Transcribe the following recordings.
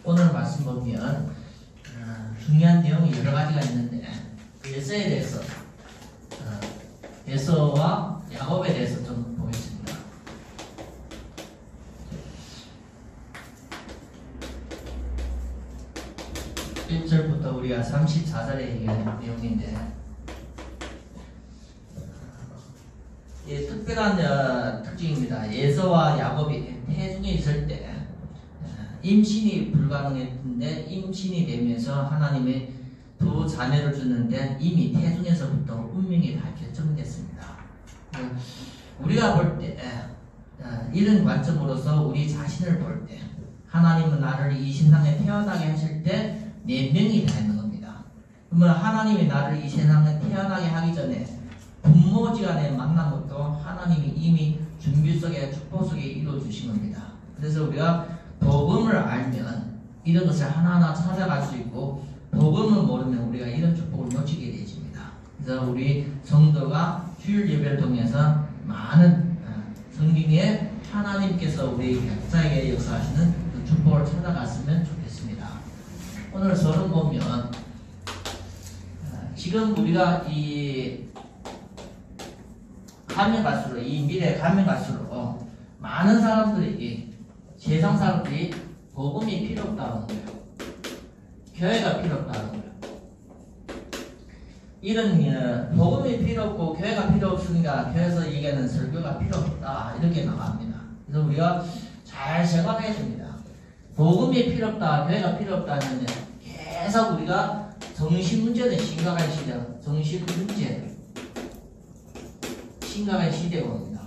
오늘 말씀 보면 중요한 내용이 여러 가지가 있는데 에서에 대해서 에서와 야곱에 대해서 좀 보겠습니다. (1절부터) 우리가 34절에 얘기하는 내용인데 특별한 특징입니다. 에서와 야곱이 태중에 있을 때 임신이 불가능했는데 임신이 되면서 하나님의 두 자녀를 주는데 이미 태중에서부터 운명이 다 결정됐습니다. 우리가 볼 때 이런 관점으로서 우리 자신을 볼 때 하나님은 나를 이 세상에 태어나게 하실 때 내 명이 다 있는 겁니다. 그러면 하나님이 나를 이 세상에 태어나게 하기 전에 부모지간에 만난 것도 하나님이 이미 준비 속에 축복 속에 이루어 주신 겁니다. 그래서 우리가 복음을 알면 이런 것을 하나하나 찾아갈 수 있고 복음을 모르면 우리가 이런 축복을 놓치게 되집니다. 그래서 우리 성도가 주일 예배를 통해서 많은 성경에 하나님께서 우리 각자에게 역사하시는 그 축복을 찾아갔으면 좋겠습니다. 오늘 서론 보면 지금 우리가 이 가면 갈수록 이 미래 가면 갈수록 많은 사람들이 세상 사람들이 복음이 필요 없다는 거예요. 교회가 필요 없다는 거예요. 이런 복음이 필요 없고 교회가 필요 없으니까 교회에서 얘기하는 설교가 필요 없다 이렇게 나갑니다. 그래서 우리가 잘 생각해야 됩니다. 복음이 필요 없다, 교회가 필요 없다 하는데 계속 우리가 정신 문제는 심각한 시대, 정신 문제 심각한 시대가 옵니다.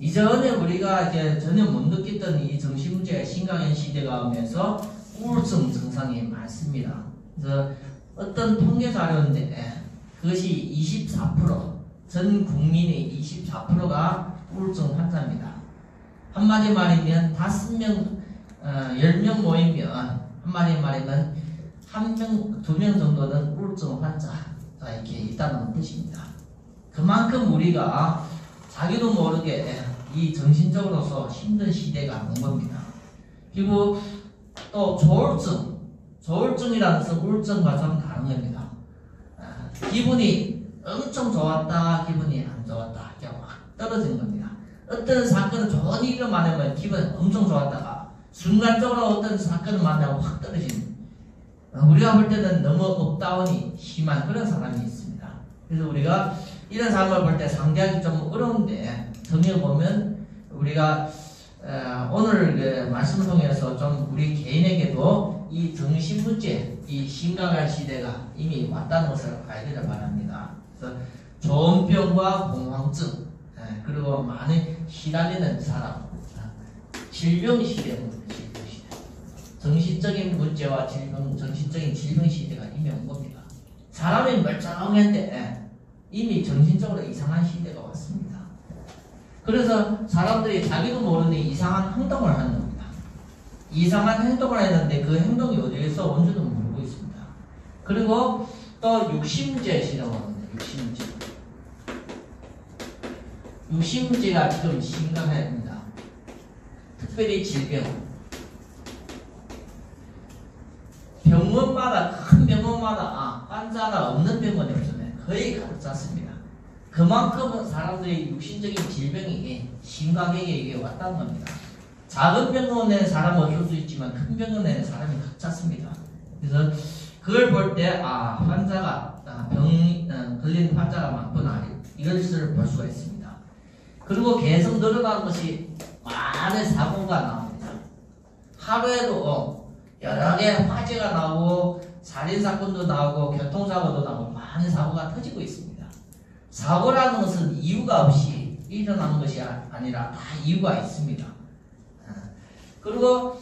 이전에 우리가 이제 전혀 못 느꼈던 이 정신 문제가 심각한 시대가 오면서 우울증 증상이 많습니다. 그래서 어떤 통계 자료인데 그것이 24%, 전 국민의 24%가 우울증 환자입니다. 한마디 말이면 5명, 10명 모이면 한마디 말이면 1명, 2명 정도는 우울증 환자가 이렇게 있다는 뜻입니다. 그만큼 우리가 자기도 모르게 이 정신적으로서 힘든 시대가 온 겁니다. 그리고 또 조울증이라는 것은 우울증과 좀 다른 겁니다. 기분이 엄청 좋았다, 기분이 안 좋았다, 이렇게 확 떨어진 겁니다. 어떤 사건은 좋은 일을 만나면 기분이 엄청 좋았다가 순간적으로 어떤 사건을 만나면 확 떨어지는 우리가 볼 때는 너무 업다운이 심한 그런 사람이 있습니다. 그래서 우리가 이런 사람을 볼 때 상대하기 좀 어려운데 성경을 보면 우리가 오늘 그 말씀을 통해서 좀 우리 개인에게도 이 정신 문제, 이 심각한 시대가 이미 왔다는 것을 알기를 바랍니다. 그래서 조현병과 공황증, 그리고 많이 시달리는 사람, 질병 시대입니다. 질병 시대. 정신적인 문제와 질병, 정신적인 질병 시대가 이미 온 겁니다. 사람이 멀쩡한데 이미 정신적으로 이상한 시대가 왔습니다. 그래서 사람들이 자기도 모르는 이상한 행동을 하는 겁니다. 이상한 행동을 했는데 그 행동이 어디에서 온지도 모르고 있습니다. 그리고 또 육신문제 시작하는데 육신문제가 지금 심각합니다. 특별히 질병. 병원마다 큰 병원마다 환자가 없는 병원이 없잖아요. 거의 가득 찼습니다. 그만큼 사람들이 육신적인 질병이 심각하게 이게 왔다는 겁니다. 작은 병원에는 사람은 없을 수 있지만 큰 병원에는 사람이 가득 찼습니다. 그래서 그걸 볼 때 환자가 걸린 환자가 많구나 이것을 볼 수가 있습니다. 그리고 계속 늘어나는 것이 많은 사고가 나옵니다. 하루에도 여러 개 화재가 나오고 살인사건도 나오고 교통사고도 나오고 많은 사고가 터지고 있습니다. 사고라는 것은 이유가 없이 일어나는 것이 아니라 다 이유가 있습니다. 그리고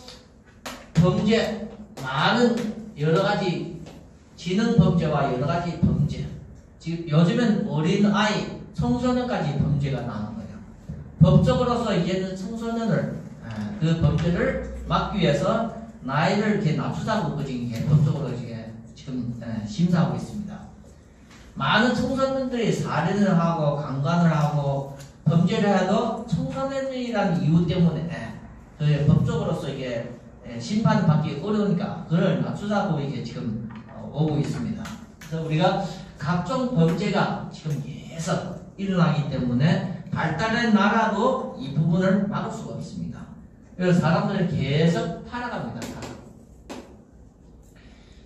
범죄, 많은 여러가지 지능범죄와 여러가지 범죄, 지금 요즘엔 어린아이, 청소년까지 범죄가 나오는 거예요. 법적으로서 이제는 청소년을 그 범죄를 막기 위해서 나이를 이렇게 낮추자고 법적으로 지금 심사하고 있습니다. 많은 청소년들이 살인을 하고 강간을 하고 범죄를 해도 청소년이라는 이유 때문에 법적으로서 이게 심판을 받기 어려우니까 그걸 낮추자고 이게 지금 오고 있습니다. 그래서 우리가 각종 범죄가 지금 계속 일어나기 때문에 발달된 나라도 이 부분을 막을 수가 없습니다. 그래서 사람들은 계속 타락합니다.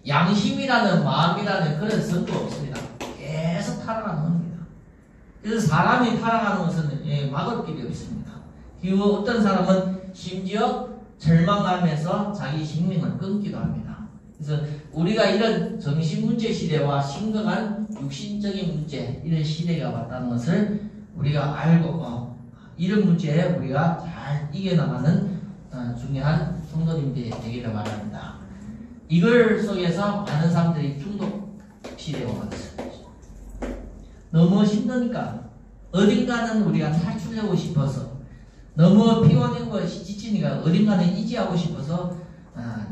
양심이라는 마음이라는 그런 성도 없습니다. 계속 타락하는 겁니다. 그래서 사람이 타락하는 것은 막을 길이 없습니다. 그리고 어떤 사람은 심지어 절망하면서 자기 생명을 끊기도 합니다. 그래서 우리가 이런 정신문제 시대와 심각한 육신적인 문제, 이런 시대가 왔다는 것을 우리가 알고 이런 문제에 우리가 잘 이겨나가는 중요한 성도님들이 되기를 바랍니다. 이걸 속에서 많은 사람들이 중독 시대가 왔어요. 너무 힘드니까 어딘가는 우리가 탈출하고 싶어서 너무 피곤하고 지치니까 어딘가는 이지하고 싶어서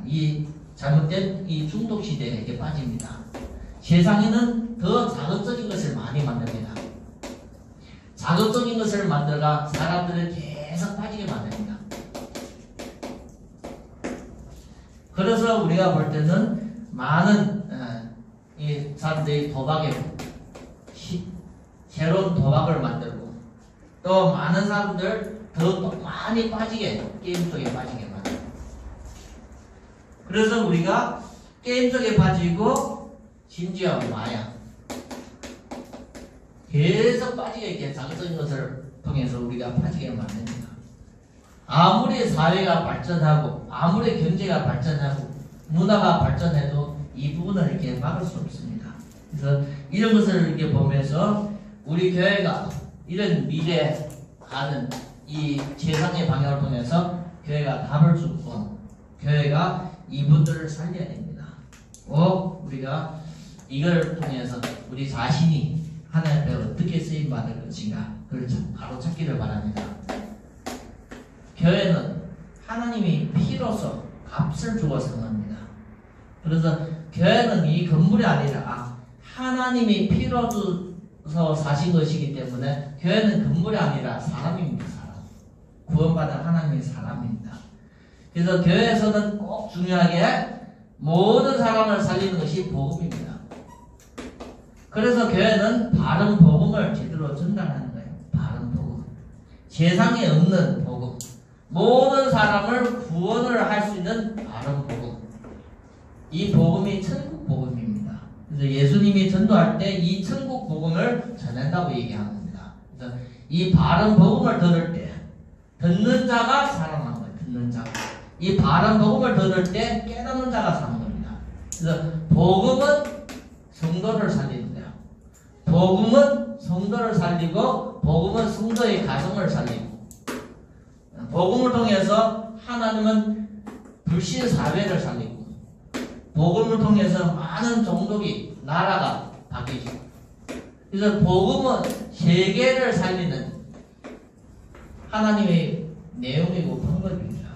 이 잘못된 이 중독 시대에 빠집니다. 세상에는 더 자극적인 것을 많이 만듭니다. 자극적인 것을 만들어가 사람들을 계속 빠지게 만듭니다. 그래서 우리가 볼 때는 많은 이 사람들이 도박에 새로운 도박을 만들고 또 많은 사람들 더 많이 빠지게 게임 쪽에 빠지게 만들고 그래서 우리가 게임 쪽에 빠지고 심지어 마약 계속 빠지게 이렇게 자극적인 것을 통해서 우리가 빠지게 만듭니다. 아무리 사회가 발전하고 아무리 경제가 발전하고 문화가 발전해도 이 부분을 이렇게 막을 수 없습니다. 그래서 이런 것을 이렇게 보면서 우리 교회가 이런 미래 가는 이 세상의 방향을 통해서 교회가 답을 주고 교회가 이분들을 살려야 됩니다. 꼭 우리가 이걸 통해서 우리 자신이 하나님 앞에 어떻게 쓰임 받을 것인가 그걸 바로 찾기를 바랍니다. 교회는 하나님이 피로서 값을 주어 산 겁니다. 그래서 교회는 이 건물이 아니라 하나님이 피로 주서 사신 것이기 때문에 교회는 건물이 아니라 사람입니다. 사람. 구원받은 하나님의 사람입니다. 그래서 교회에서는 꼭 중요하게 모든 사람을 살리는 것이 복음입니다. 그래서 교회는 바른 복음을 제대로 전달하는 거예요. 바른 복음. 세상에 없는 복음. 모든 사람을 구원을 할 수 있는 바른 복음. 이 복음이 천국 복음입니다. 그래서 예수님이 전도할 때 이 천국 복음을 전한다고 얘기하는 겁니다. 그래서 이 바른 복음을 들을 때 듣는 자가 살아나는 거예요. 듣는 자가. 이 바른 복음을 들을 때 깨닫는 자가 사는 겁니다. 그래서 복음은 성도를 살리는 거예요. 복음은 성도를 살리고 복음은 성도의 가정을 살리고 복음을 통해서 하나님은 불신 사회를 살리고 복음을 통해서 많은 종족이 나라가 바뀌죠. 그래서 복음은 세계를 살리는 하나님의 내용이고 방법입니다.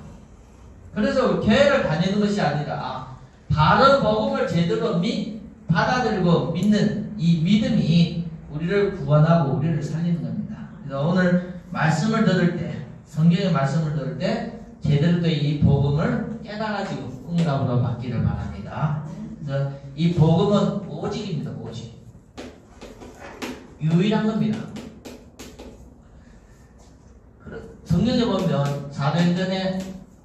그래서 교회를 다니는 것이 아니라 바른 복음을 제대로 받아들이고 믿는 이 믿음이 우리를 구원하고 우리를 살리는 겁니다. 그래서 오늘 말씀을 들을 때 성경의 말씀을 들을 때 제대로 된 이 복음을 깨달아지고 응답으로 받기를 바랍니다. 그래서 이 복음은 오직입니다. 오직. 유일한 겁니다. 성경에 보면 사도행전의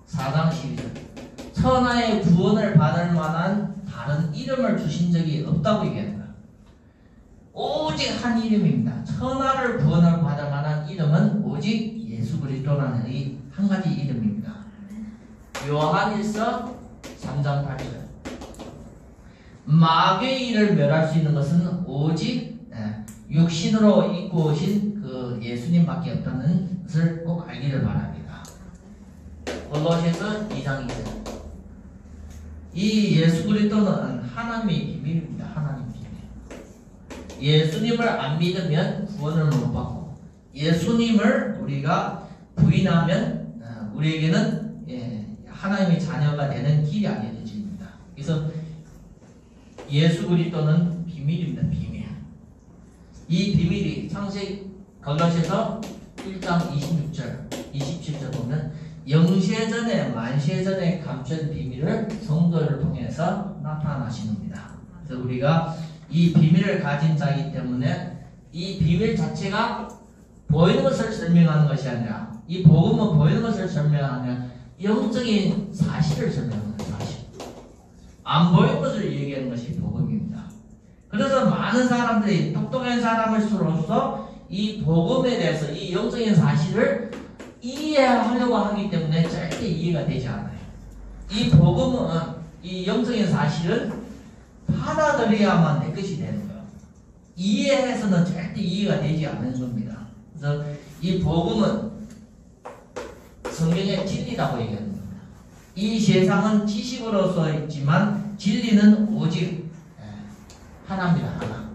4장 12절 천하의 구원을 받을 만한 다른 이름을 주신 적이 없다고 얘기합니다. 오직 한 이름입니다. 천하를 구원을 받을 만한 이름은 오직 예수 그리스도라는 이 한 가지 이름입니다. 요한일서 3장 8절 마귀의 일을 멸할 수 있는 것은 오직 육신으로 입고 오신 그 예수님밖에 없다는 것을 꼭 알기를 바랍니다. 골로새서 2장 2절 이 예수 그리스도는 하나님의 비밀입니다. 하나님의 비밀. 예수님을 안 믿으면 구원을 못 받고 예수님을 우리가 부인하면 우리에게는 하나님의 자녀가 되는 길이 알려집니다. 그래서 예수 그리스도는 비밀입니다. 비밀. 이 비밀이 창세기 골로새서 1장 26절 27절 보면 영세전에 만세전에 감춘 비밀을 성도를 통해서 나타나시는 겁니다. 그래서 우리가 이 비밀을 가진 자이기 때문에 이 비밀 자체가 보이는 것을 설명하는 것이 아니라 이 복음은 보이는 것을 설명하는 영적인 사실을 설명하는 사실. 안 보이는 것을 얘기하는 것이 복음입니다. 그래서 많은 사람들이 똑똑한 사람일수록서 이 복음에 대해서 이 영적인 사실을 이해하려고 하기 때문에 절대 이해가 되지 않아요. 이 복음은 이 영적인 사실은 받아들여야만 내 것이 되는 거예요. 이해해서는 절대 이해가 되지 않는 겁니다. 그래서 이 복음은 성경의 진리라고 얘기하는 겁니다. 이 세상은 지식으로서 있지만 진리는 오직 하나입니다. 하나.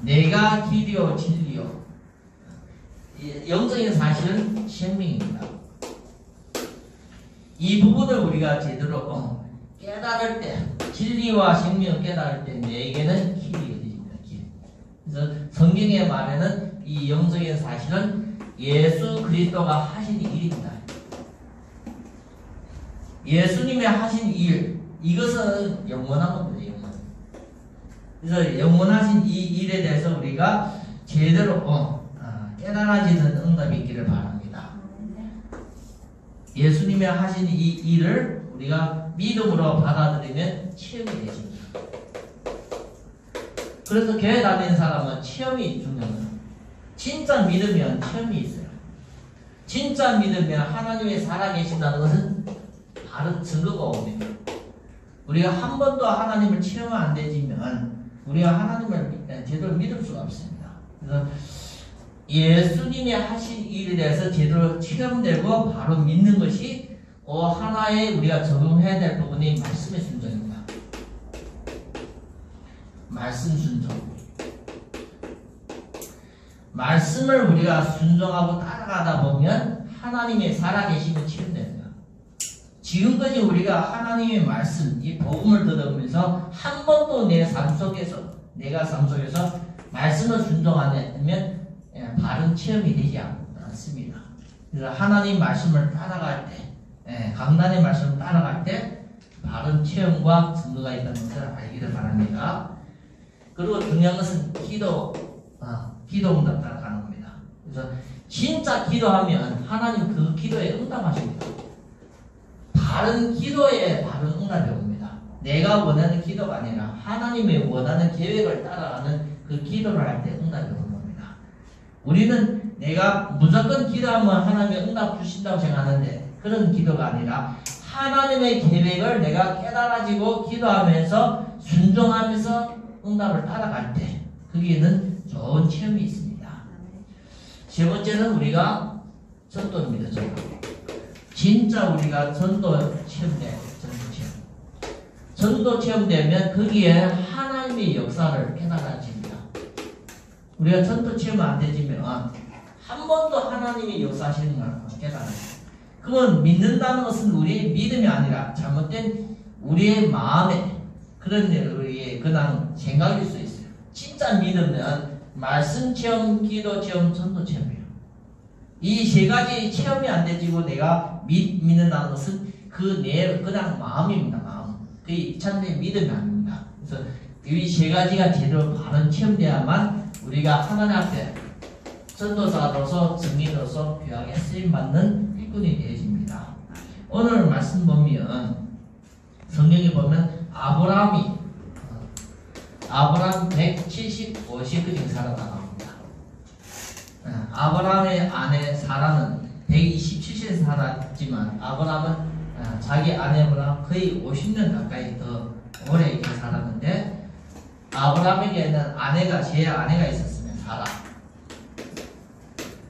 내가 길이요 진리요. 영적인 사실은 생명입니다. 이 부분을 우리가 제대로 깨달을 때, 진리와 생명을 깨달을 때 내게는 길이가 되십니다. 길. 그래서 성경의 말에는 이 영적인 사실은 예수 그리스도가 하신 일입니다. 예수님의 하신 일, 이것은 영원한 겁니다. 영원. 그래서 영원하신 이 일에 대해서 우리가 제대로 깨달아지는 응답이 있기를 바랍니다. 예수님이 하신 이 일을 우리가 믿음으로 받아들이면 체험이 되십니다. 그래서 교회 다니는 사람은 체험이 중요해요. 진짜 믿으면 체험이 있어요. 진짜 믿으면 하나님이 살아계신다는 것은 바로 증거가 옵니다. 우리가 한 번도 하나님을 체험 안 되지면 우리가 하나님을 제대로 믿을 수가 없습니다. 그래서 예수님이 하신 일에 대해서 제대로 체험되고 바로 믿는 것이 하나의 우리가 적용해야 될 부분이 말씀의 순종입니다. 말씀 순종. 말씀을 우리가 순종하고 따라가다 보면 하나님의 살아계심이 체험됩니다. 지금까지 우리가 하나님의 말씀, 이 복음을 들으면서 한 번도 내가 삶 속에서 말씀을 순종 안 했으면 바른 체험이 되지 않습니다. 그래서 하나님 말씀을 따라갈 때, 강단의 말씀을 따라갈 때 바른 체험과 증거가 있다는 것을 알기를 바랍니다. 그리고 중요한 것은 기도 응답 따라가는 겁니다. 그래서 진짜 기도하면 하나님 그 기도에 응답하십니다. 바른 기도에 바른 응답이 옵니다. 내가 원하는 기도가 아니라 하나님의 원하는 계획을 따라가는 그 기도를 할 때 응답이 옵니다. 우리는 내가 무조건 기도하면 하나님이 응답 주신다고 생각하는데 그런 기도가 아니라 하나님의 계획을 내가 깨달아지고 기도하면서 순종하면서 응답을 따라갈 때 거기에는 좋은 체험이 있습니다. 세 번째는 우리가 전도입니다. 전도. 진짜 우리가 전도 체험돼요. 전도 체험되면 거기에 하나님의 역사를 깨달아집니다. 우리가 전도 체험 안 되지면 한 번도 하나님이 역사하시는 걸 깨달아요. 그건 믿는다는 것은 우리의 믿음이 아니라 잘못된 우리의 마음에 그런 우리의 그냥 생각일 수 있어요. 진짜 믿으면 말씀 체험, 기도 체험, 전도 체험이에요. 이 세 가지 체험이 안 되지고 내가 믿는다는 것은 그냥 마음입니다. 마음. 그게 참된 믿음이 아닙니다. 그래서 이 세 가지가 제대로 바른 체험돼야만 우리가 하나님 앞에 전도사로서 증인으로서 귀하게 쓰임받는 일꾼이 되어집니다. 오늘 말씀 보면 성경에 보면 아브라함 175세까지 살아나갑니다. 아브라함의 아내 사라는 127세 살았지만 아브라함은 자기 아내보다 거의 50년 가까이 더 오래 이렇게 살았는데 아브라함에게는 제 아내가 있었습니다.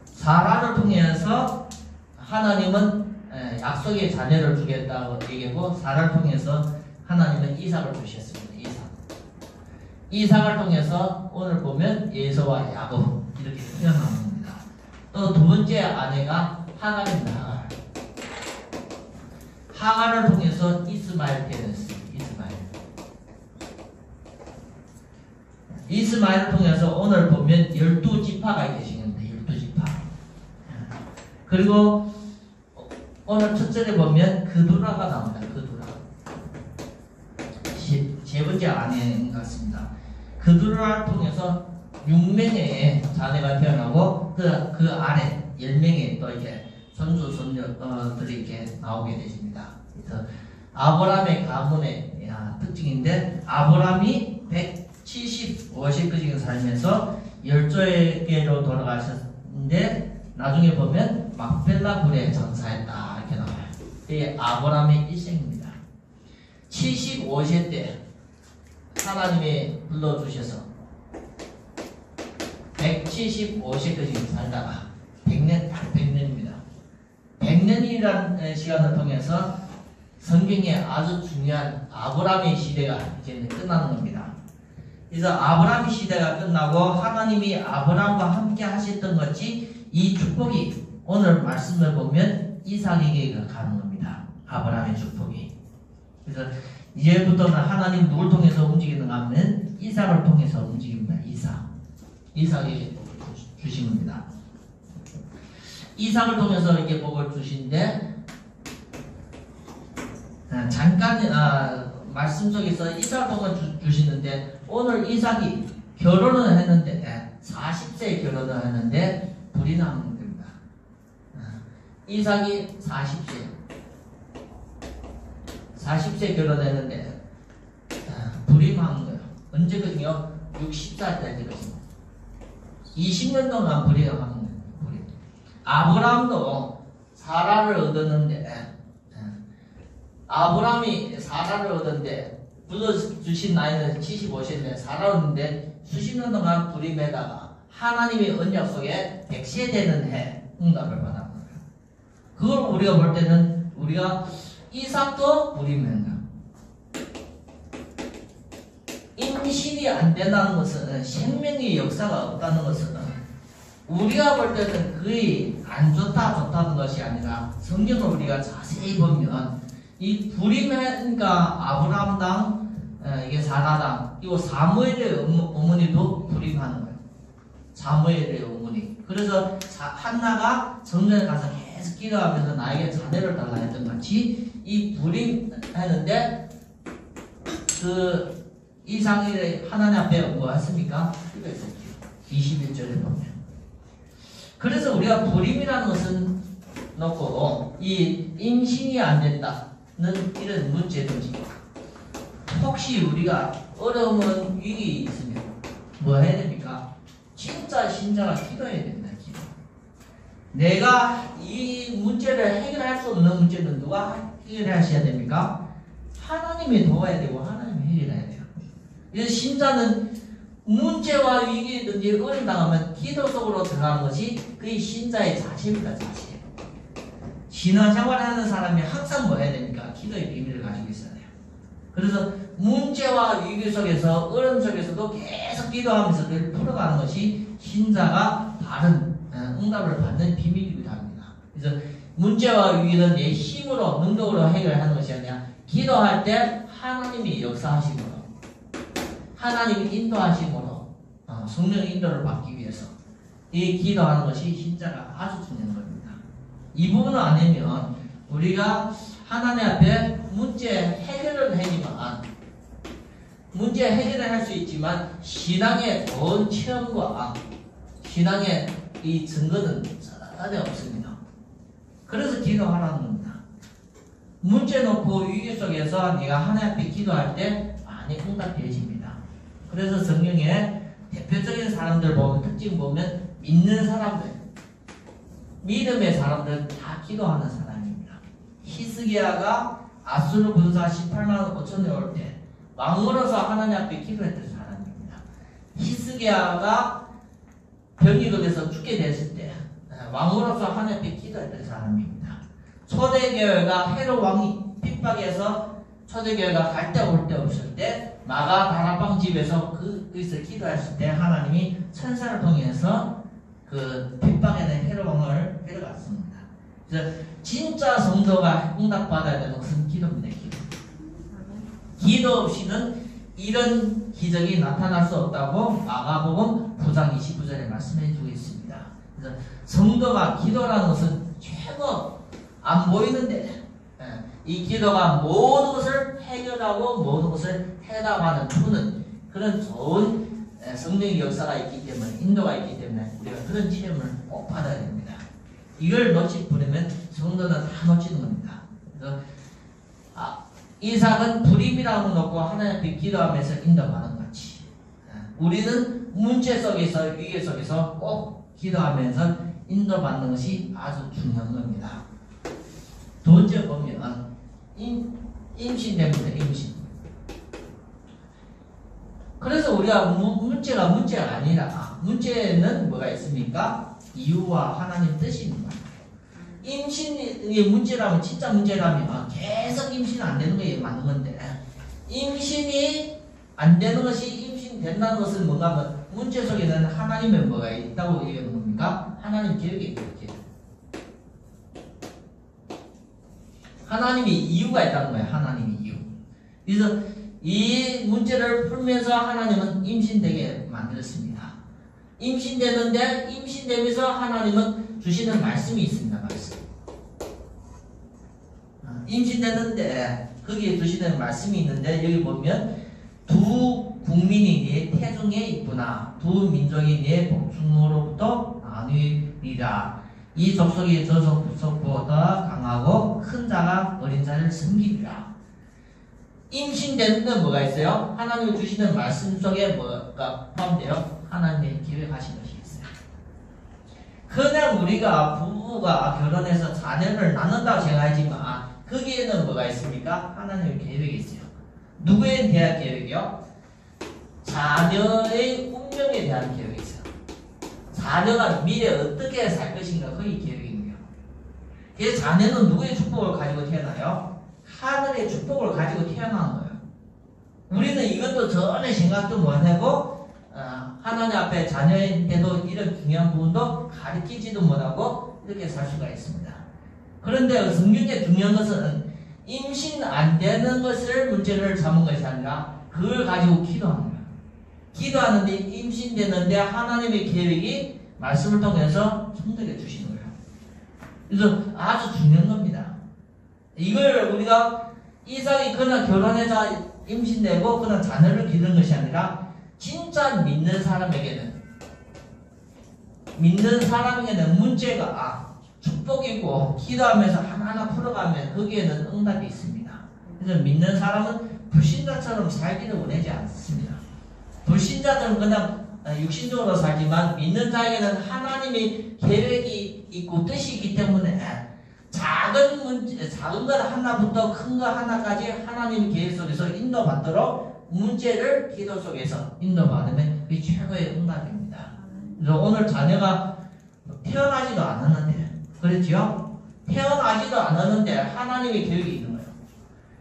사라를 통해서 하나님은 약속의 자녀를 주겠다고 얘기하고 사라를 통해서 하나님은 이삭을 주셨습니다. 이삭을 통해서 오늘 보면 예서와 야곱 이렇게 태어납니다. 또 두 번째 아내가 하갈입니다. 하갈을 통해서 이스마엘 태어났습니다. 이스마엘을 통해서 오늘 보면 12지파가 계시는데 12지파. 그리고 오늘 첫 절에 보면 그두라가 나옵니다. 그두라. 세 번째 아내인 것 같습니다. 그두라를 통해서 6명의 자녀가 태어나고 그 아래 10명의 또 이렇게 손주 손녀들이 이렇게 나오게 되십니다. 그래서 아브라함의 가문의 특징인데 아브라함이 175세까지 살면서 열조에게로 돌아가셨는데 나중에 보면 막벨라 굴에 전사했다 이렇게 나와요. 이게 아브라함의 일생입니다. 75세 때 하나님이 불러주셔서 175세까지 살다가 100년, 딱 100년입니다. 100년이라는 시간을 통해서 성경에 아주 중요한 아브라함의 시대가 이제 끝나는 겁니다. 그래서 아브라함의 시대가 끝나고 하나님이 아브라함과 함께 하셨던 것이 이 축복이 오늘 말씀을 보면 이삭에게 가는 겁니다. 아브라함의 축복이. 그래서 이제부터는 하나님 누굴 통해서 움직이는가 하면 이삭을 통해서 움직입니다. 이삭에게 복을 주신 겁니다. 이삭을 통해서 이렇게 복을 주신데 잠깐 말씀 속에서 이삭을 통해 주시는데 오늘 이삭이 결혼을 했는데 40세에 결혼을 했는데 불이 나는 겁니다. 이삭이 40세 결혼했는데 불이 나는 거예요. 언제거든요? 60살 때거든요. 20년 동안 불이 나는 거예요. 아브라함도 사라를 얻었는데 아브라함이 사라를 얻었는데 불러주신 나이는 75세인데 사라를 얻는데 수십 년 동안 불이 매다가 하나님의 언약 속에 100세 되는 해 응답을 받았는 거예요. 그걸 우리가 볼 때는 우리가 이삭도 불이 맨다. 임신이 안 된다는 것은 생명의 역사가 없다는 것은 우리가 볼 때는 거의 안 좋다는 것이 아니라 성경을 우리가 자세히 보면 이 불임과 아브라함당 이게 사라당 이거 사무엘의 어머니도 불임하는 거예요. 사무엘의 어머니. 그래서 한나가 성전에 가서 계속 기도하면서 나에게 자녀를 달라 했던 같이 이 불임하는데 그 이삭이 하나님 앞에 뭐 했습니까? 기도했었죠. 21절에 보면. 그래서 우리가 불임이라는 것은 놓고 이 임신이 안 된다는 이런 문제든지 혹시 우리가 어려움은 위기 있으면 뭐 해야 됩니까? 진짜 신자가 기도해야 됩니다. 기도. 내가 이 문제를 해결할 수 없는 문제는 누가 해결하셔야 됩니까? 하나님이 도와야 되고 하나님이 해결해야 돼요. 그래서 신자는 문제와 위기든지 어려움 당하면 기도 속으로 들어가는 것이 그의 신자의 자세입니다. 자세. 신앙생활하는 사람이 항상 뭐 해야 됩니까? 기도의 비밀을 가지고 있어야 돼요. 그래서 문제와 위기 속에서 어려움 속에서도 계속 기도하면서 늘 풀어가는 것이 신자가 바른 응답을 받는 비밀이기도 합니다. 그래서 문제와 위기는 내 힘으로 능력으로 해결하는 것이 아니라 기도할 때 하나님이 역사하심으로 하나님이 인도하심으로 성령 인도를 받기 위해서 이 기도하는 것이 신자가 아주 중요한 겁니다. 이 부분을 안 하면 우리가 하나님 앞에 문제 해결을 하지만 문제 해결을 할 수 있지만 신앙의 좋은 체험과 신앙의 이 증거는 전혀 없습니다. 그래서 기도하라는 겁니다. 문제 놓고 위기 속에서 내가 하나님 앞에 기도할 때 많이 응답되어집니다. 그래서 성경에 대표적인 사람들 보면 특징 보면 믿는 사람들, 믿음의 사람들은 다 기도하는 사람입니다. 히스기야가 아수르 군사 18만 5천에 올 때 왕으로서 하나님 앞에 기도했던 사람입니다. 히스기야가 병이 걸려서 죽게 됐을 때 왕으로서 하나님 앞에 기도했던 사람입니다. 초대교회가 헤롯 왕이 핍박해서 초대교회가 갈 때 올 때 없을 때 마가 다락방 집에서 거기서 기도했을 때 하나님이 천사를 통해서 그 핍박에는 헤롯 왕을 데려갔습니다. 그래서 진짜 성도가 응답받아야 되는 것은 기도입니다. 기도 없이는 이런 기적이 나타날 수 없다고 마가복음 9장 29절에 말씀해 주고 있습니다. 그래서 성도가 기도라는 것은 최고 안 보이는데 이 기도가 모든 것을 해결하고 모든 것을 해답하는 푸는 그런 좋은 성령의 역사가 있기 때문에 인도가 있기 때문에 우리가 그런 체험을 꼭 받아야 됩니다. 이걸 놓치버리면 성도는 다 놓치는 겁니다. 그래서 이삭은 불임이라고 놓고 하나님 앞에 기도하면서 인도받는 것 같이 우리는 문제 속에서 위기 속에서 꼭 기도하면서 인도받는 것이 아주 중요한 겁니다. 두 번째 보면 임신됩니다. 임신. 그래서 우리가 문제가 아니라 문제는 뭐가 있습니까? 이유와 하나님 뜻이 있는 거예요. 임신이 문제라면 진짜 문제라면 계속 임신 안 되는 게 맞는 건데 임신이 안 되는 것이 임신된다는 것은 뭔가 하면 문제 속에는 하나님의 뭐가 있다고 얘기하는 겁니까? 하나님 계획이 있겠죠. 하나님이 이유가 있다는 거예요. 하나님이 이유. 그래서 이 문제를 풀면서 하나님은 임신되게 만들었습니다. 임신되는데 임신되면서 하나님은 주시는 말씀이 있습니다. 말씀. 임신되는데 거기에 주시는 말씀이 있는데 여기 보면 두 국민이 네 태중에 있구나. 두 민족이 네 복중으로부터 나뉘리라. 이 족속이 저 족속보다 강하고 큰 자가 어린 자를 섬기리라. 임신되는데 뭐가 있어요? 하나님이 주시는 말씀 속에 뭐가 포함되어 하나님의 계획하신 것이 있어요. 그냥 우리가 부부가 결혼해서 자녀를 낳는다고 생각하지만 거기에는 뭐가 있습니까? 하나님의 계획이 있어요. 누구에 대한 계획이요? 자녀의 운명에 대한 계획이 있어요. 자녀가 미래에 어떻게 살 것인가 거기 계획이 있는 거예요. 그래서 자녀는 누구의 축복을 가지고 태어나요? 하늘의 축복을 가지고 태어나는 거예요. 우리는 이것도 전혀 생각도 못하고 하나님 앞에 자녀인데도 이런 중요한 부분도 가르치지도 못하고 이렇게 살 수가 있습니다. 그런데 성경에 중요한 것은 임신 안 되는 것을 문제를 삼은 것이 아니라 그걸 가지고 기도하는 거예요. 기도하는데 임신되는데 하나님의 계획이 말씀을 통해서 성도에게 주시는 거예요. 그래서 아주 중요한 겁니다. 이걸 우리가 이삭이 그냥 결혼해서 임신되고 그냥 자녀를 기르는 것이 아니라 진짜 믿는 사람에게는 문제가 축복이고 기도하면서 하나하나 풀어가면 거기에는 응답이 있습니다. 그래서 믿는 사람은 불신자처럼 살기를 원하지 않습니다. 불신자들은 그냥 육신적으로 살지만 믿는 자에게는 하나님의 계획이 있고 뜻이 있기 때문에 작은 것 하나부터 큰 것 하나까지 하나님의 계획 속에서 인도받도록 문제를 기도 속에서 인도받으면 그게 최고의 응답입니다. 그래서 오늘 자녀가 태어나지도 않았는데 그렇지요? 태어나지도 않았는데 하나님의 계획이 있는 거예요.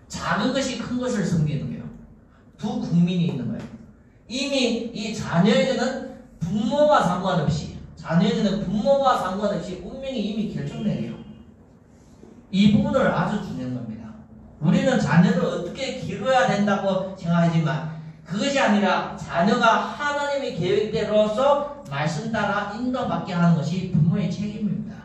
작은 것이 큰 것을 섬기는 거예요. 두 국민이 있는 거예요. 이미 이 자녀에게는 부모와 상관없이 운명이 이미 결정되네요. 이 부분을 아주 중요한 겁니다. 우리는 자녀를 어떻게 기르어야 된다고 생각하지만 그것이 아니라 자녀가 하나님의 계획대로서 말씀 따라 인도받게 하는 것이 부모의 책임입니다.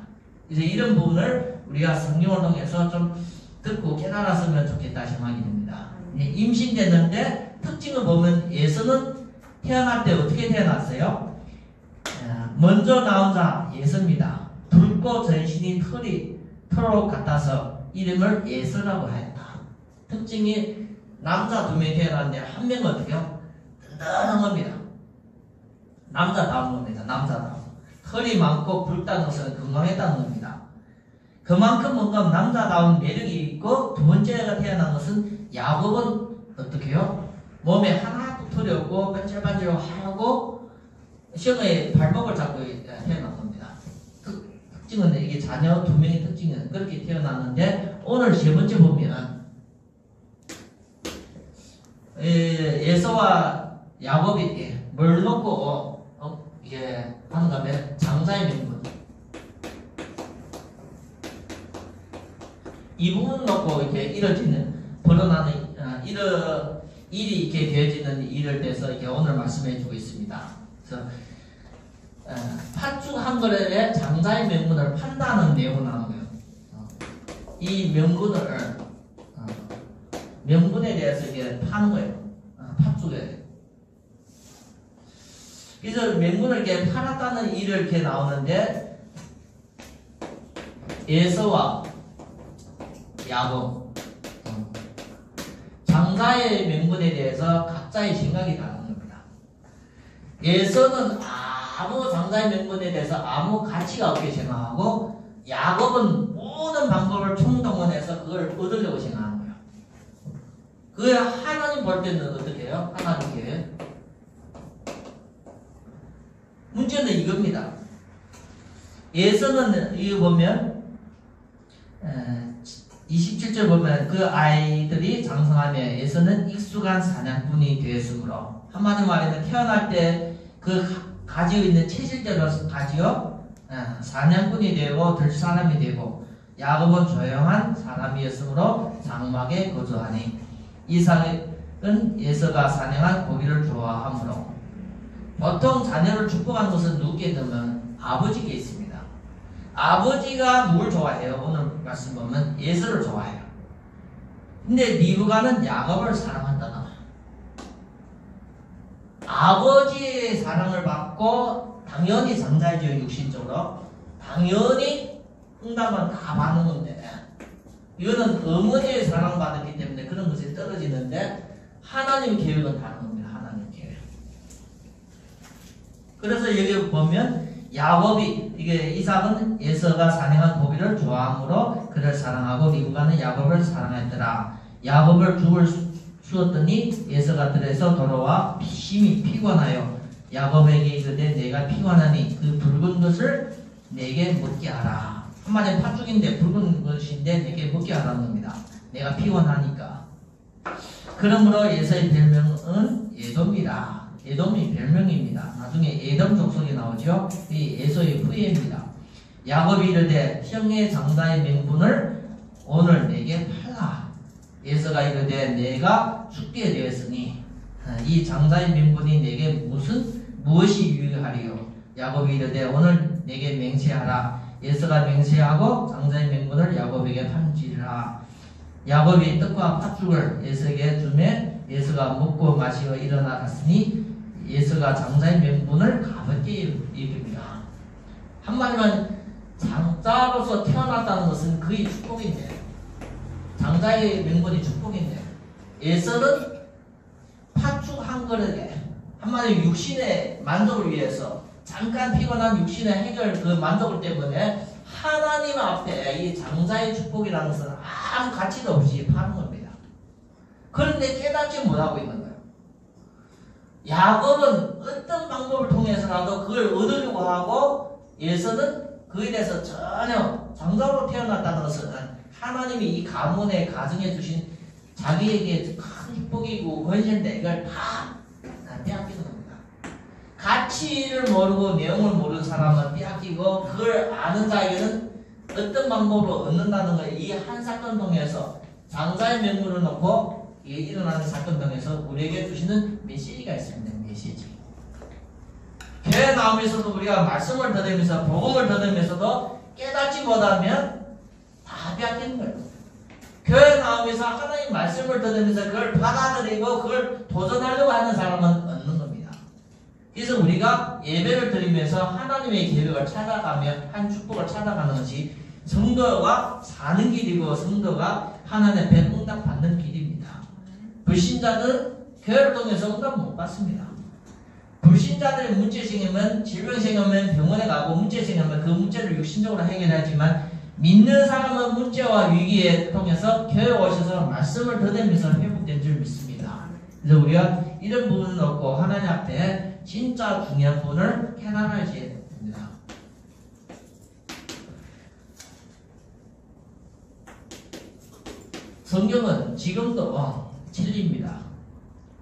그래서 이런 부분을 우리가 성경을 통해서 좀 듣고 깨달았으면 좋겠다 생각이 듭니다. 임신되는데 특징을 보면 예서는 태어날 때 어떻게 태어났어요? 먼저 나온 자 예서입니다. 붉고 전신이 털로 같아서 이름을 예서라고 했다. 특징이 남자 두 명이 태어났는데 한 명은 어떻게요? 든든한 겁니다. 남자다운 겁니다. 남자다운. 털이 많고 붉다는 것은 건강했다는 겁니다. 그만큼 뭔가 남자다운 매력이 있고 두 번째가 태어난 것은 야곱은 어떻게 해요? 몸에 하나도 털이 없고 반질반질하고 시험에 발목을 잡고 태어난 겁니다. 특징은 이게 자녀 두 명의 특징은 그렇게 태어났는데 오늘 세 번째 보면 에서와 야곱이 뭘 놓고 이게 하는가 하면 장자의 명분 이 부분 놓고 이렇게 이뤄지는 벌어나는 일이 이렇게 되어지는 일을 대해서 이렇게 오늘 말씀해주고 있습니다. 그래서 팥죽 한 그릇에 장자의 명분을 판다는 내용을 나오고요. 이 명분에 대해서 이게 파는 거예요. 팥죽에. 그래서 명분을 이렇게 팔았다는 일을 이렇게 나오는데 에서와 야곱 장자의 명분에 대해서 각자의 생각이 다른 겁니다. 에서는 아무 장자의 명분에 대해서 아무 가치가 없게 생각하고 야곱은 모든 방법을 총동원해서 그걸 얻으려고 생각하는 거예요. 그게 하나님 볼 때는 어떻게 해요? 하나님께 문제는 이겁니다. 에서는 이거 보면 27절 보면 그 아이들이 장성하며 에서는 익숙한 사냥꾼이 되었으므로 한마디로 말하면 태어날 때 그 가지고 있는 체질대로 가지고 사냥꾼이 되고 들사람이 되고 야곱은 조용한 사람이었으므로 장막에 거주하니 이삭은 에서가 사냥한 고기를 좋아하므로 보통 자녀를 축복한 것은 누구께 있냐면 아버지께 있습니다. 아버지가 누굴 좋아해요? 오늘 말씀 보면 에서를 좋아해요. 근데 리브가는 야곱을 사랑한다. 아버지의 사랑을 받고 당연히 장자이죠. 육신적으로 당연히 응답은 다 받는 건데 이거는 어머니의 사랑받았기 때문에 그런 것이 떨어지는데 하나님 계획은 다른 겁니다. 하나님 계획. 그래서 여기 보면 야곱이 이게 이삭은 에서가 사냥한 고기를 좋아하므로 그를 사랑하고 리브가는 야곱을 사랑했더라. 야곱을 죽을 주었더니 에서가 들에서 돌아와 심히 피곤하여 야곱에게 이르되 내가 피곤하니 그 붉은 것을 내게 먹게 하라. 한마디로 팥죽인데 붉은 것인데 내게 먹게 하라는 겁니다. 내가 피곤하니까. 그러므로 에서의 별명은 에돔이라. 에돔이 별명입니다. 나중에 에돔 족속이 나오죠. 이 에서의 후예입니다. 야곱이 이르되 형의 장자의 명분을 오늘 내게 팔라. 에서가 이르되 내가 죽게 되었으니 이 장자의 명분이 내게 무엇이 유익하리요. 야곱이 이르되 오늘 내게 맹세하라. 에서가 맹세하고 장자의 명분을 야곱에게 판지라. 야곱이 떡과 팥죽을 에서에게 주매 에서가 먹고 마시고 일어나 갔으니 에서가 장자의 명분을 가볍게 여깁니다. 한마디로 장자로서 태어났다는 것은 그의 축복인데 장자의 명분이 축복인데 에서는 팥죽 한 그릇에 한마디로 육신의 만족을 위해서 잠깐 피곤한 육신의 해결 그 만족을 때문에 하나님 앞에 이 장자의 축복이라는 것은 아무 가치도 없이 파는 겁니다. 그런데 깨닫지 못하고 있는 거예요. 야곱은 어떤 방법을 통해서라도 그걸 얻으려고 하고 에서는 그에 대해서 전혀 장자로 태어났다는 것은 하나님이 이 가문에 가정해 주신 자기에게 큰 축복이고 권세인데 이걸 다 빼앗기는 겁니다. 가치를 모르고 내용을 모르는 사람은 빼앗기고 그걸 아는 자에게는 어떤 방법으로 얻는다는 걸 이 한 사건 통해서 장자의 명분을 놓고 일어나는 사건 통해서 우리에게 주시는 메시지가 있습니다. 메시지. 교회 나오면서도 우리가 말씀을 들으면서 복음을 들으면서도 깨닫지 못하면 다 빼앗기는 거예요. 교회 나오면서 하나님 말씀을 들으면서 그걸 받아들이고 그걸 도전하려고 하는 사람은 얻는 겁니다. 그래서 우리가 예배를 드리면서 하나님의 계획을 찾아가며 한 축복을 찾아가는 것이 성도가 사는 길이고 성도가 하나님의 배 응답 받는 길입니다. 불신자들은 교회를 통해서 응답 못 받습니다. 불신자들의 문제 생기면 질병 생기면 병원에 가고 문제 생기면 그 문제를 육신적으로 해결하지만 믿는 사람은 문제와 위기에 통해서 교회에 오셔서 말씀을 들으면서 회복된 줄 믿습니다. 그래서 우리가 이런 부분을 놓고 하나님 앞에 진짜 중요한 부분을 깨달아야 됩니다. 성경은 지금도 진리입니다.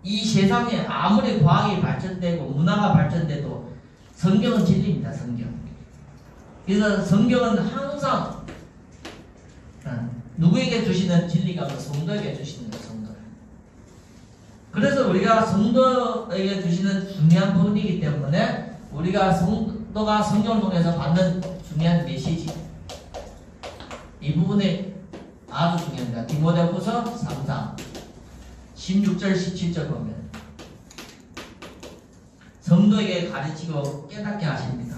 이 세상에 아무리 과학이 발전되고 문화가 발전돼도 성경은 진리입니다. 성경. 그래서 성경은 항상 누구에게 주시는 진리가 성도에게 주시는 거예요. 성도. 그래서 우리가 성도에게 주시는 중요한 부분이기 때문에 우리가 성도가 성경을 통해서 받는 중요한 메시지 이 부분에 아주 중요합니다. 디모데후서 3장 16절 17절 보면 성도에게 가르치고 깨닫게 하십니다.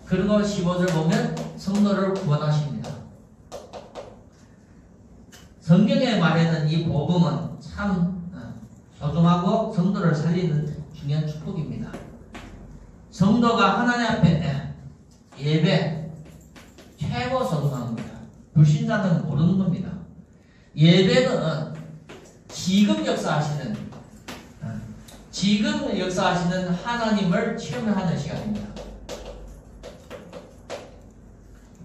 그리고 15절 보면 성도를 구원하십니다. 성경에 말하는 이 복음은 참 소중하고 성도를 살리는 중요한 축복입니다. 성도가 하나님 앞에 예배 최고 소중한 겁니다. 불신자는 모르는 겁니다. 예배는 지금 역사하시는 하나님을 체험하는 시간입니다.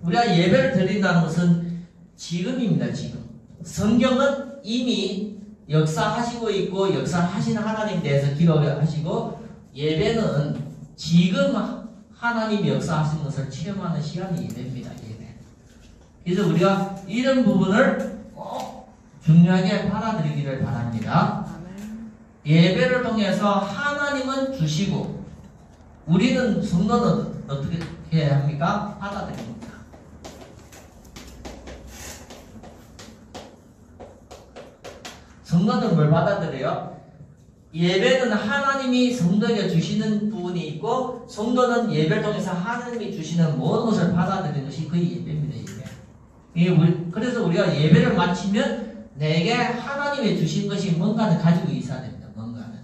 우리가 예배를 드린다는 것은 지금입니다. 지금. 성경은 이미 역사하시고 있고 역사하시는 하나님에 대해서 기록하시고 예배는 지금 하나님이 역사하시는 것을 체험하는 시간이 예배입니다. 예배. 그래서 우리가 이런 부분을 꼭 중요하게 받아들이기를 바랍니다. 예배를 통해서 하나님은 주시고 우리는 성도는 어떻게 해야 합니까? 받아들입니다. 성도는 뭘 받아들여요? 예배는 하나님이 성도에게 주시는 부분이 있고 성도는 예배를 통해서 하나님이 주시는 모든 것을 받아들이는 것이 그 예배입니다. 예배. 그래서 우리가 예배를 마치면 내게 하나님이 주신 것이 뭔가는 가지고 있어야 됩니다. 뭔가는.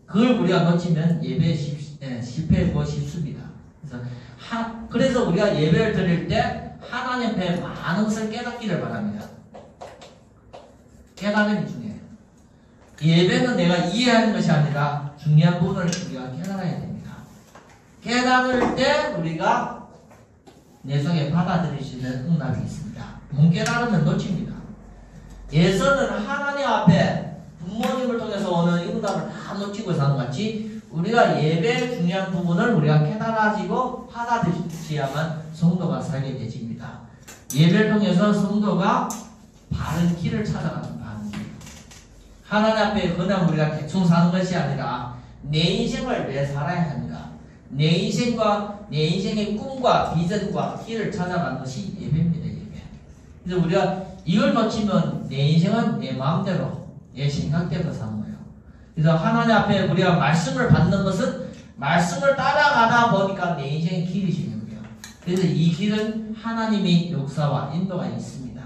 그걸 우리가 놓치면 예배에 실패하고 싶습니다. 그래서 우리가 예배를 드릴 때 하나님 앞에 많은 것을 깨닫기를 바랍니다. 깨달음이 중요해요. 예배는 내가 이해하는 것이 아니라 중요한 부분을 우리가 깨달아야 됩니다. 깨달을 때 우리가 내 속에 받아들일 수 있는 응답이 있습니다. 못 깨달으면 놓칩니다. 예서는 하나님 앞에 부모님을 통해서 오는 응답을 다 놓치고 사는 것 같이 우리가 예배의 중요한 부분을 우리가 깨달아지고 받아들여야만 성도가 살게 되집니다. 예배를 통해서 성도가 바른 길을 찾아가는 바른 길. 하나님 앞에 그냥 우리가 대충 사는 것이 아니라 내 인생을 왜 살아야 합니다. 내 인생의 꿈과 비전과 길을 찾아가는 것이 예배입니다. 예배. 그래서 우리가 이걸 놓치면 내 인생은 내 마음대로 내 생각대로 사는 거예요. 그래서 하나님 앞에 우리가 말씀을 받는 것은 말씀을 따라가다 보니까 내 인생의 길이 생겨요. 그래서 이 길은 하나님의 역사와 인도가 있습니다.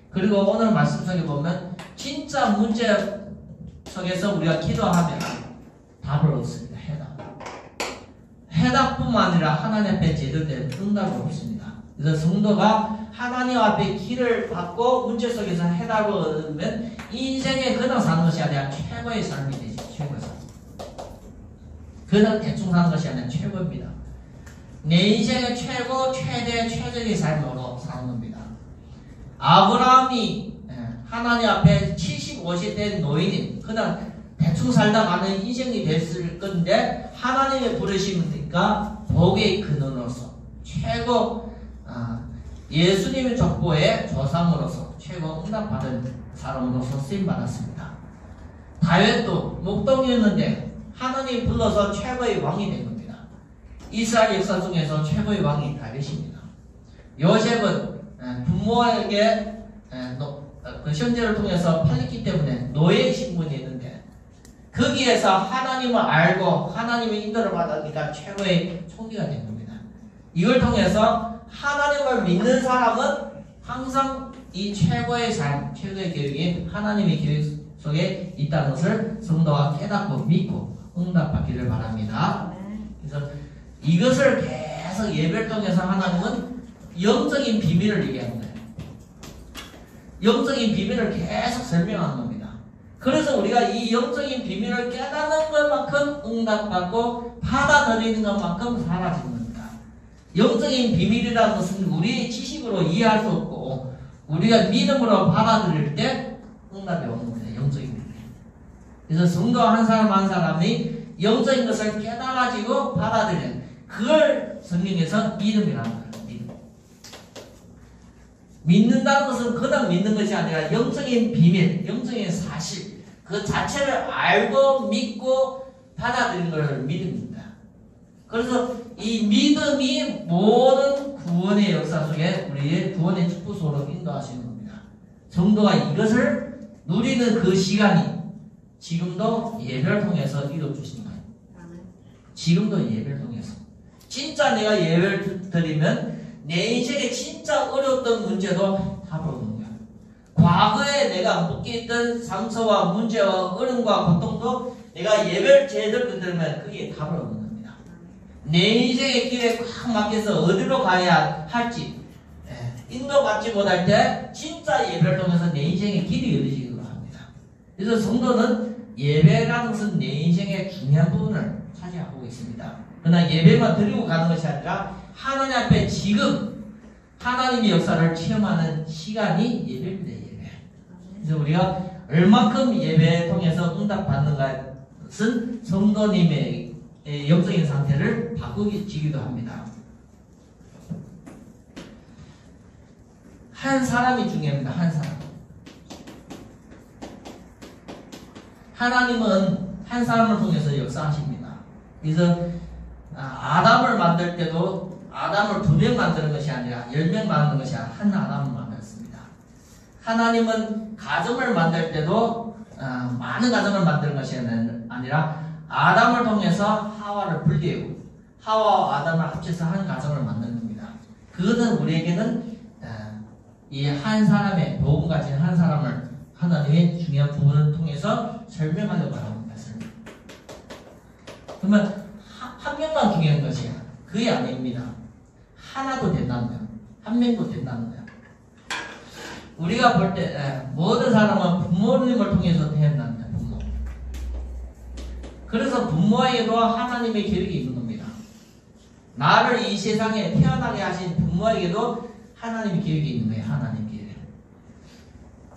그리고 오늘 말씀 속에 보면 진짜 문제 속에서 우리가 기도하면 답을 얻습니다. 해답뿐만 아니라 하나님 앞에 제대로 된 응답을 얻습니다. 그래서 성도가 하나님 앞에 길을 받고 문제 속에서 해답을 얻으면 인생에 그냥 사는 것이 아니라 최고의 삶이 되지. 최고의 삶. 그냥 대충 사는 것이 아니라 최고입니다. 내 인생의 최고, 최대, 최적의 삶으로 사는 겁니다. 아브라함이 하나님 앞에 70, 50 된 노인인 그냥 대충 살다 가는 인생이 됐을 건데 하나님의 부르심이니까 복의 근원으로서 최고 예수님의 족보의 조상으로서 최고 응답받은 사람으로서 쓰임받았습니다. 다윗도 목동이었는데 하나님이 불러서 최고의 왕이 된 겁니다. 이스라엘 역사 중에서 최고의 왕이 다윗입니다. 요셉은 부모에게 그 형제를 통해서 팔렸기 때문에 노예 신분이 있는데 거기에서 하나님을 알고 하나님의 인도를 받으니까 최고의 총리가 된 겁니다. 이걸 통해서 하나님을 믿는 사람은 항상 이 최고의 삶, 최고의 계획이 하나님의 계획 속에 있다는 것을 성도가 깨닫고 믿고 응답받기를 바랍니다. 그래서 이것을 계속 예배를 통해서 하나님은 영적인 비밀을 얘기하는 거예요. 영적인 비밀을 계속 설명하는 겁니다. 그래서 우리가 이 영적인 비밀을 깨닫는 것만큼 응답받고 받아들이는 것만큼 사라지는 겁니다. 영적인 비밀이라는 것은 우리의 지식으로 이해할 수 없고 우리가 믿음으로 받아들일 때 응답이 오는 겁니다. 영적인 비밀. 그래서 성도 한 사람 한 사람이 영적인 것을 깨달아지고 받아들이는 그걸 성경에서 믿음이라는 거예요. 믿는다는 것은 그냥 믿는 것이 아니라 영적인 비밀, 영적인 사실 그 자체를 알고 믿고 받아들이는 것을 믿음입니다. 그래서 이 믿음이 모든 구원의 역사 속에 우리의 구원의 축복으로 인도하시는 겁니다. 성도가 이것을 누리는 그 시간이 지금도 예배를 통해서 이루어주신 거예요. 지금도 예배를 통해서. 진짜 내가 예배를 드리면 내 인생에 진짜 어려웠던 문제도 답을 얻는 거야. 과거에 내가 묶여있던 상처와 문제와 어려움과 고통도 내가 예배를 제대로 드리면 그게 답을 얻는 겁니다. 내 인생의 길에 꽉 막혀서 어디로 가야 할지 인도받지 못할 때 진짜 예배를 통해서 내 인생의 길이 열리기로 합니다. 그래서 성도는 예배라는 것은 내 인생의 중요한 부분을 차지하고 있습니다. 그러나 예배만 드리고 가는 것이 아니라 하나님 앞에 지금 하나님의 역사를 체험하는 시간이 예배입니다. 예배. 그래서 우리가 얼만큼 예배를 통해서 응답받는가는 성도님의 영적인 상태를 바꾸기도 합니다. 한 사람이 중요합니다. 한 사람. 하나님은 한 사람을 통해서 역사하십니다. 그래서 아담을 만들 때도 아담을 2명 만드는 것이 아니라 10명 만드는 것이 아니라 한 아담을 만들었습니다. 하나님은 가정을 만들 때도 많은 가정을 만드는 것이 아니라 아담을 통해서 하와를 분리하고 하와와 아담을 합쳐서 한 가정을 만드는 겁니다. 그것은 우리에게는 이 한 사람의 복음 가진 한 사람을 하나님의 중요한 부분을 통해서 설명하려고 하는 것입니다. 그러면 한 명만 중요한 것이야. 그게 아닙니다. 하나도 된다는 거야. 한 명도 된다는 거야. 우리가 볼 때 모든 사람은 부모님을 통해서 태어난다. 부모. 그래서 부모에게도 하나님의 계획이 있는 겁니다. 나를 이 세상에 태어나게 하신 부모에게도 하나님의 계획이 있는 거예요. 하나님 계획.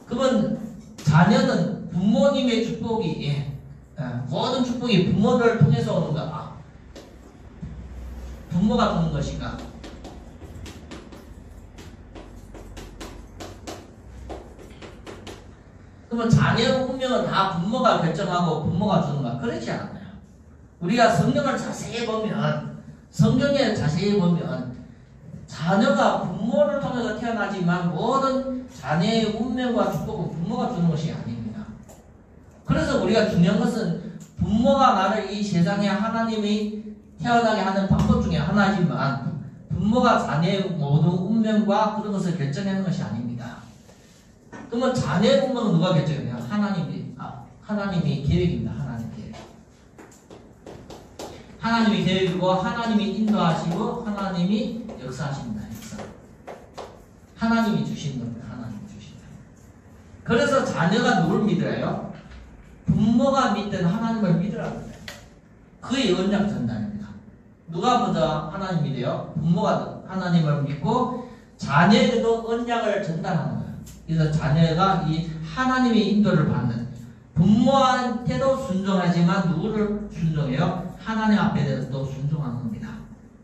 그러면 자녀는 부모님의 축복이 모든 축복이 부모를 통해서 오는가? 부모가 주는 것인가? 그러면 자녀의 운명은 다 부모가 결정하고 부모가 주는가? 그렇지 않아요. 우리가 성경을 자세히 보면 자녀가 부모를 통해서 태어나지만 모든 자녀의 운명과 축복은 부모가 주는 것이 아닙니다. 그래서 우리가 중요한 것은 부모가 나를 이 세상에 하나님이 태어나게 하는 방법 중에 하나지만 부모가 자녀의 모든 운명과 그런 것을 결정하는 것이 아닙니다. 그러면 자녀의 운명은 누가 결정해요? 하나님이 계획입니다. 하나님이 계획이고 하나님이 인도하시고 하나님이 역사하십니다. 역사. 하나님이 주신 겁니다. 하나님이 주신 겁니다. 그래서 자녀가 누굴 믿어요? 부모가 믿든 하나님을 믿으라는 거예요. 그의 언약 전달입니다. 누가 먼저 하나님 믿어요? 부모가 하나님을 믿고 자녀에게도 언약을 전달하는 거예요. 그래서 자녀가 이 하나님의 인도를 받는 부모한테도 순종하지만 누구를 순종해요? 하나님 앞에도 순종하는 겁니다.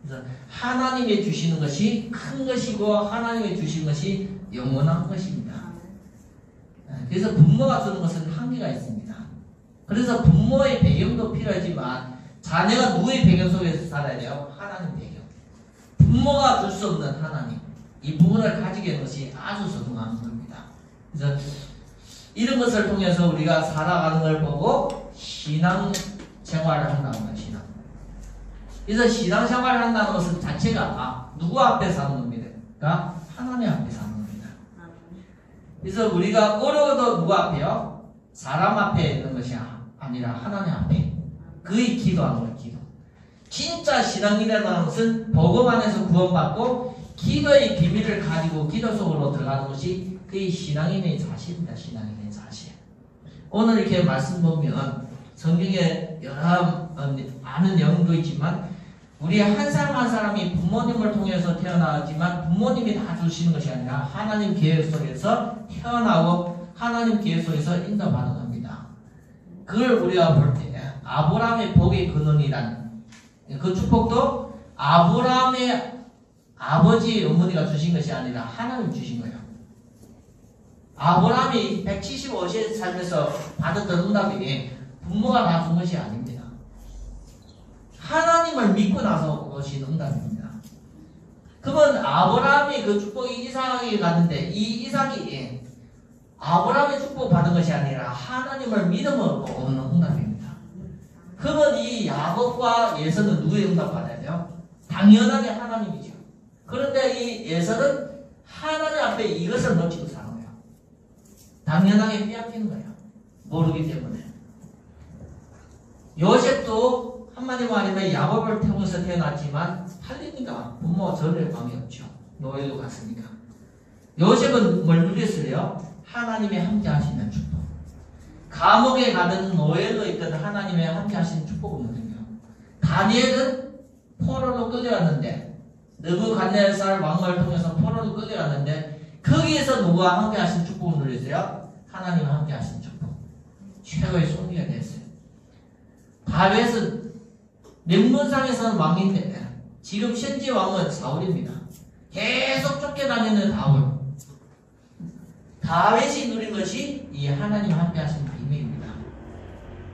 그래서 하나님이 주시는 것이 큰 것이고 하나님이 주신 것이 영원한 것입니다. 그래서 부모가 주는 것은 한계가 있습니다. 그래서 부모의 배경도 필요하지만 자녀가 누구의 배경 속에서 살아야 돼요? 하나님 배경. 부모가 줄 수 없는 하나님. 이 부분을 가지게 된 것이 아주 소중한 겁니다. 그래서 이런 것을 통해서 우리가 살아가는 걸 보고 신앙 생활을 한다는 거예요. 신앙. 그래서 신앙 생활을 한다는 것은 자체가 누구 앞에 사는 겁니다. 그러니까 하나님 앞에 사는 겁니다. 그래서 우리가 어려워도 누구 앞에요? 사람 앞에 있는 것이 아니라 하나님 앞에. 그의 기도하는 거예요. 기도. 진짜 신앙이라는 것은 복음 안에서 구원받고 기도의 비밀을 가지고 기도 속으로 들어가는 것이 그의 신앙인의 자세입니다. 신앙인의 자세. 오늘 이렇게 말씀 보면 성경에 여러 많은 내용도 있지만 우리 한 사람 한 사람이 부모님을 통해서 태어나지만 부모님이 다 주시는 것이 아니라 하나님 계획 속에서 태어나고 하나님 계획 속에서 인도받는 겁니다. 그걸 우리가 볼 때 아브라함의 복의 근원이란 그 축복도 아브라함의 아버지 어머니가 주신 것이 아니라 하나님 주신 거예요. 아브라함이 175세 살면서 받았던 응답이 부모가 다 준 것이 아닙니다. 하나님을 믿고 나서 오신 응답입니다. 그러면 아브라함이 그 축복이 이삭에게 갔는데 이 이삭이 아브라함의 축복 받은 것이 아니라 하나님을 믿음으로 얻는 응답입니다. 그러면 이 야곱과 예서는 누구의 응답 받아야 돼요? 당연하게 하나님이죠. 그런데 이 예서는 하나님 앞에 이것을 놓치고 사는 거예요. 당연하게 빼앗기는 거예요. 모르기 때문에. 요셉도 한마디로 말하면 야곱을 태우면서 태어났지만 팔립니다. 부모 전에 방이 없죠. 노예도 갔으니까. 요셉은 뭘 누렸어요? 하나님의 함께 하시는 축복. 감옥에 가든 노예로 있든 하나님의 함께 하시는 축복을 누린 거예요. 다니엘은 포로로 끌려갔는데 느부갓네살 왕을 통해서 포로로 끌려갔는데 거기에서 누구와 함께 하신 축복을 누렸어요? 하나님과 함께 하신 축복. 최고의 손기가 됐어요. 다윗은 명문상에서는 왕인데 지금 현재 왕은 사울입니다. 계속 쫓겨다니는 다윗이 누린 것이 이 하나님 함께 하신 비밀입니다.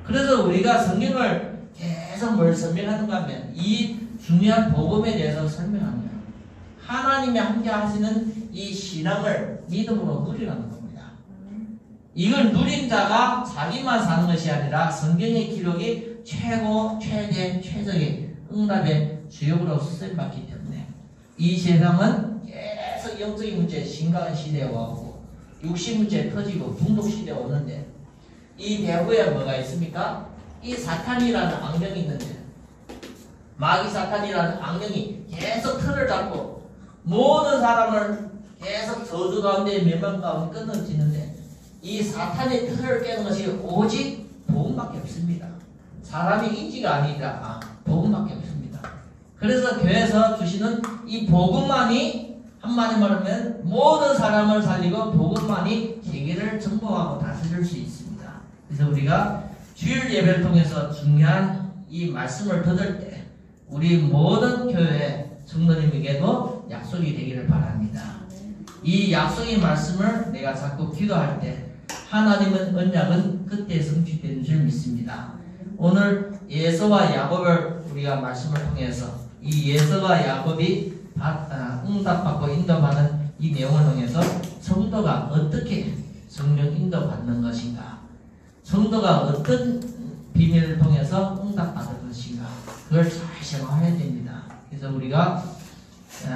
그래서 우리가 성경을 계속 뭘 설명하는가 하면 이 중요한 복음에 대해서 설명합니다. 하나님이 함께 하시는 이 신앙을 믿음으로 누리라는 겁니다. 이걸 누린 자가 자기만 사는 것이 아니라 성경의 기록이 최고, 최대, 최적의 응답의 주역으로 쓰임받기 때문에 이 세상은 계속 영적인 문제 심각한 시대에 와오고 육신 문제 터지고 중독 시대에 오는데 이 배후에 뭐가 있습니까? 이 사탄이라는 악령이 있는데 마귀 사탄이라는 악령이 계속 틀을 잡고 모든 사람을 계속 저주 가운데 멸망 가운데 끊어지는데 이 사탄의 틀을 깨는 것이 오직 복음밖에 없습니다. 사람이 인지가 아니라 복음밖에 없습니다. 그래서 교회에서 주시는 이 복음만이 한마디 말하면 모든 사람을 살리고 복음만이 세계를 정복하고 다스릴 수 있습니다. 그래서 우리가 주일 예배를 통해서 중요한 이 말씀을 들을 때 우리 모든 교회 성도님에게도 약속이 되기를 바랍니다. 이 약속의 말씀을 내가 자꾸 기도할 때 하나님은 언약은 그때 성취되는 줄 믿습니다. 오늘 예서와 야곱을 우리가 말씀을 통해서 이 예서와 야곱이 응답받고 인도받는 이 내용을 통해서 성도가 어떻게 성령 인도받는 것인가, 성도가 어떤 비밀을 통해서 응답받을 것인가, 그걸 잘 생각해야 됩니다. 그래서 우리가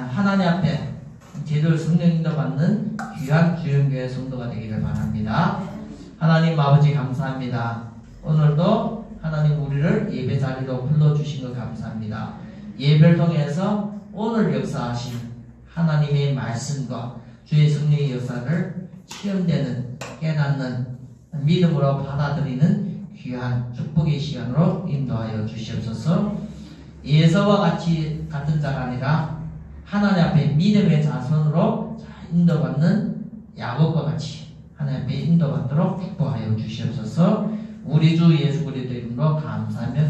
하나님 앞에 제대로 성령 인도받는 귀한 주영교회 성도가 되기를 바랍니다. 하나님 아버지 감사합니다. 오늘도 하나님 우리를 예배 자리로 불러주신 것 감사합니다. 예배를 통해서 오늘 역사하신 하나님의 말씀과 주의 성령의 역사를 체험되는, 깨닫는, 믿음으로 받아들이는 귀한 축복의 시간으로 인도하여 주시옵소서. 예서와 같은 자가 아니라 하나님 앞에 믿음의 자손으로 인도받는 야곱과 같이 하나님 앞에 인도받도록 축복하여 주시옵소서. 우리 주 예수 그리스도 이름으로 감사하며